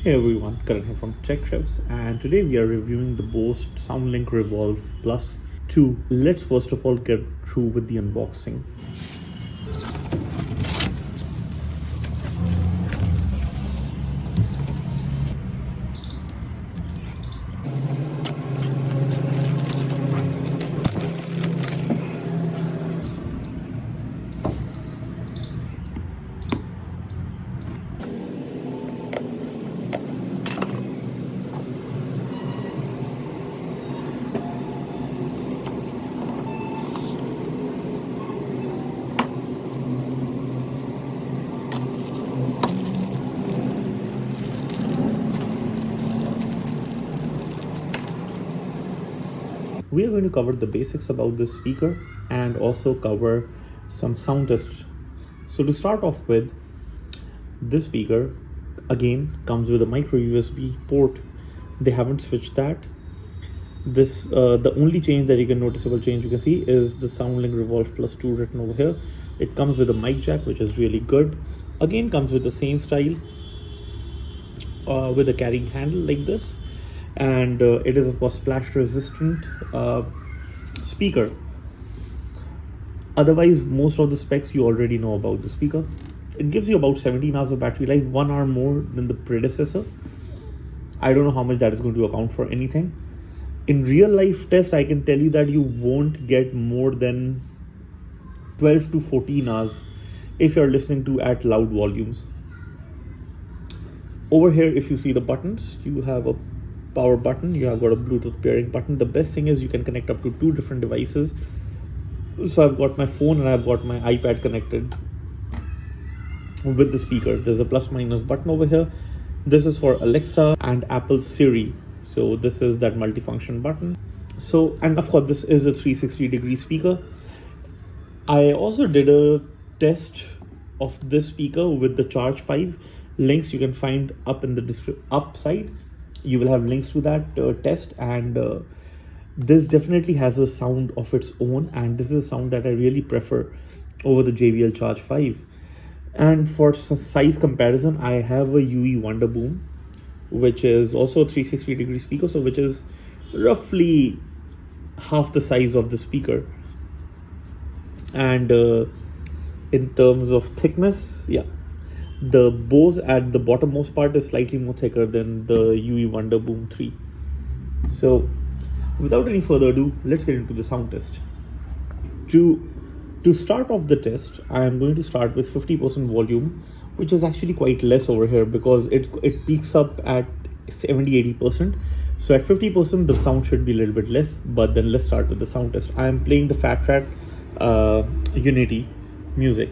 Hey everyone, Karan here from Tech Revs, and today we are reviewing the Bose SoundLink Revolve Plus 2. Let's first of all get through with the unboxing. We are going to cover the basics about this speaker and also cover some sound tests. So to start off with, this speaker again comes with a micro USB port. They haven't switched that. This the only change that you can noticeable change you can see is the SoundLink Revolve Plus 2 written over here. It comes with a mic jack, which is really good. Again, comes with the same style with a carrying handle like this, and it is of course splash resistant speaker. Otherwise, most of the specs you already know about the speaker. It gives you about 17 hours of battery life, 1 hour more than the predecessor. I don't know how much that is going to account for anything. In real life test, I can tell you that you won't get more than 12 to 14 hours if you're listening to at loud volumes. Over here, if you see the buttons, you have a power button, you have got a Bluetooth pairing button. The best thing is you can connect up to 2 different devices. So I've got my phone and I've got my iPad connected with the speaker. There's a plus minus button over here. This is for Alexa and Apple Siri. So this is that multifunction button. So, and of course this is a 360-degree speaker. I also did a test of this speaker with the Charge 5. Links you can find up in the upside. You will have links to that test, and this definitely has a sound of its own, and this is a sound that I really prefer over the JBL Charge 5. And for size comparison, I have a UE Wonderboom, which is also a 360-degree speaker, so which is roughly half the size of the speaker. And in terms of thickness, yeah, the Bose at the bottommost part is slightly more thicker than the UE Wonderboom 3. So without any further ado, let's get into the sound test. To start off the test, I am going to start with 50% volume, which is actually quite less over here because it peaks up at 70-80%. So at 50% the sound should be a little bit less, but then let's start with the sound test. I am playing the Fat Track Unity music.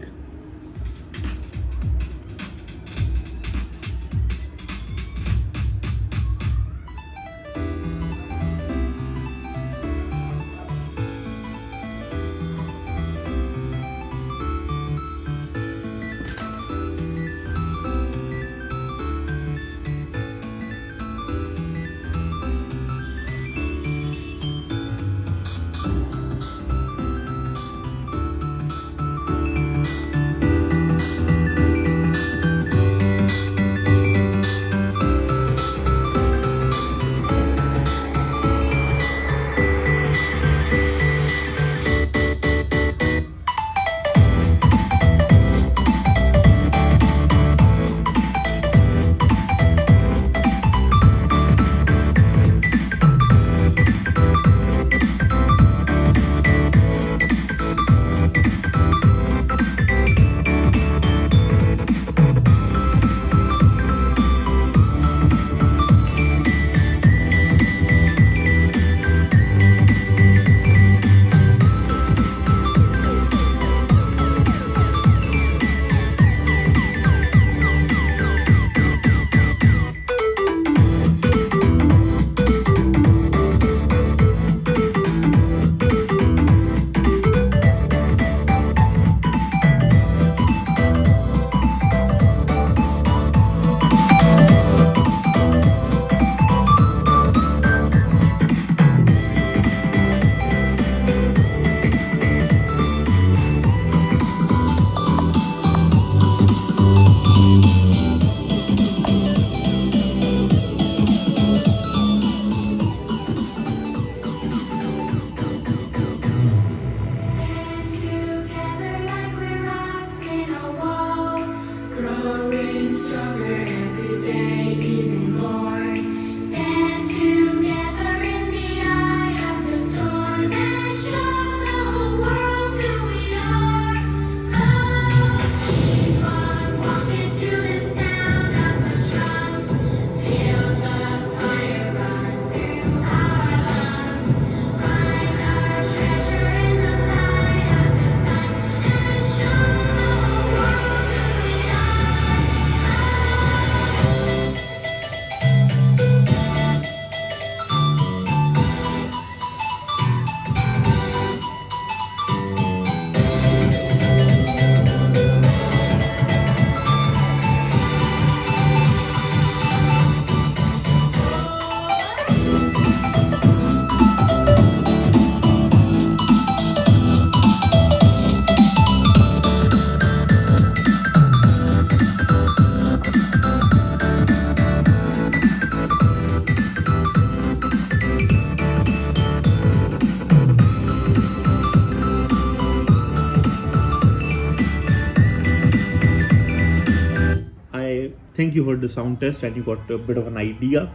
think you heard the sound test and you got a bit of an idea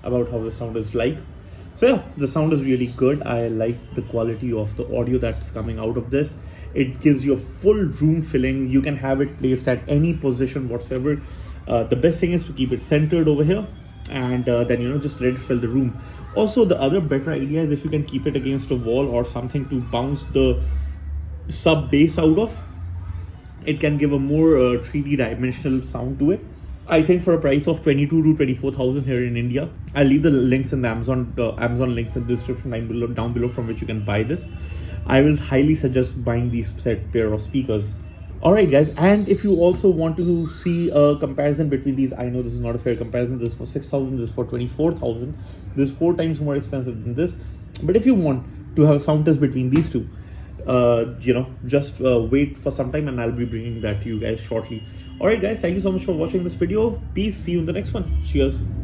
about how the sound is like. So yeah, the sound is really good. I like the quality of the audio that's coming out of this. It gives you a full room filling. You can have it placed at any position whatsoever. The best thing is to keep it centered over here, and then just let it fill the room. Also, the other better idea is if you can keep it against a wall or something to bounce the sub bass out of. It can give a more 3D dimensional sound to it. I think for a price of 22 to 24,000 here in India. I'll leave the links in the Amazon links in the description down below from which you can buy this. I will highly suggest buying these set pair of speakers. Alright guys, and if you also want to see a comparison between these, I know this is not a fair comparison. This is for 6,000, this is for 24,000. This is 4 times more expensive than this. But if you want to have a sound test between these two, just wait for some time and I'll be bringing that to you guys shortly. Alright guys, thank you so much for watching this video. Peace, see you in the next one. Cheers.